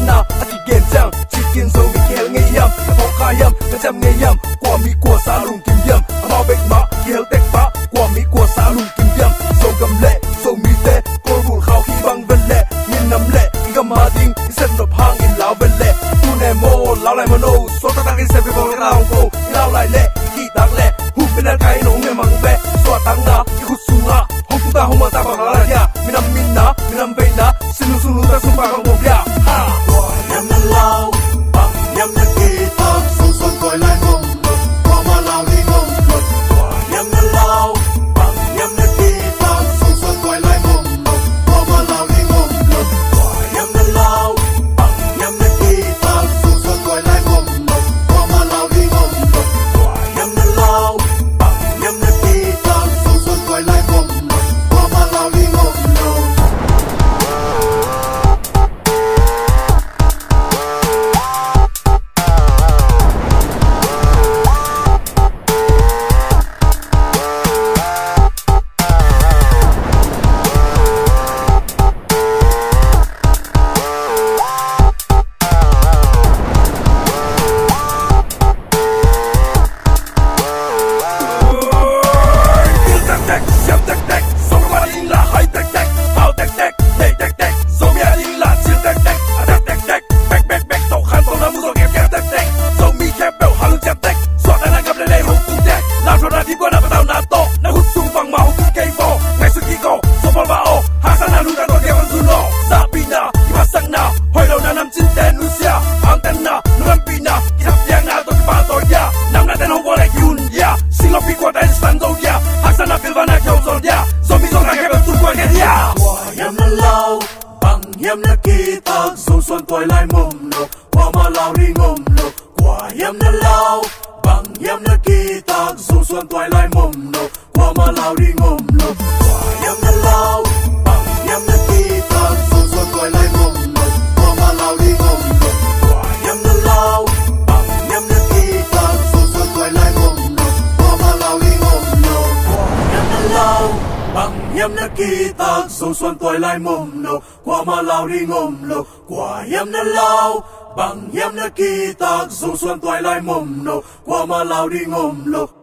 na aki gen jang chicken zo mi kel nge yam ko ka yam na jam nge yam kwa mi kwa sa lung kim yam ma bek ma kel tek pa kwa mi kwa sa lung kim yam zo gam le zo mi te ko bul khao khi bang vel le min nam le gam ma ding sen no phang in lao vel le tu ne mo lao lai mo no so ta ta ki se bi bo lao ko lao lai le ki tak le hu bin na kai no nge mang be so tang na ki khu su nga hong tu ta hong ma ta ba la ya min nam be na sinu sunu ta su pa ka bo ya ha nhắm nó lao bằng nhắm nó kỳ thật sung xuân coi lại mông lục qua mà lao đi ngông lục nhắm nó lao bằng nhắm nó kỳ thật sung xuân coi lại mông lục qua mà lao đi ngông lục nhắm nó lao bằng nhắm nó kỳ thật sung xuân coi lại mông lục qua mà lao đi ngông lục nhắm nó lao bằng nhắm nó kỳ thật sung xuân coi lại mông lục qua mà lao đi ngông lục nhắm nó kỳ thật dù xuân quay lại mồm lục qua mà lao đi ngồm lục quả nhắm nó lao bằng nhắm nó kỳ thật dù xuân quay lại mồm lục qua mà lao đi ngồm lục quả nhắm nó lao bằng nhắm nó kỳ thật dù xuân quay lại mồm lục qua mà lao đi ngồm lục quả nhắm nó lao bằng nhắm nó kỳ thật dù xuân quay lại mồm lục qua mà lao đi ngồm lục quả nhắm nó lao bằng nhắm nó kỳ thật dù xuân quay lại mồm lục qua mà lao đi ngồm lục quả nhắm nó lao bằng nhắm nó kỳ thật dù xuân quay lại mồm lục qua mà lao đi ngồm lục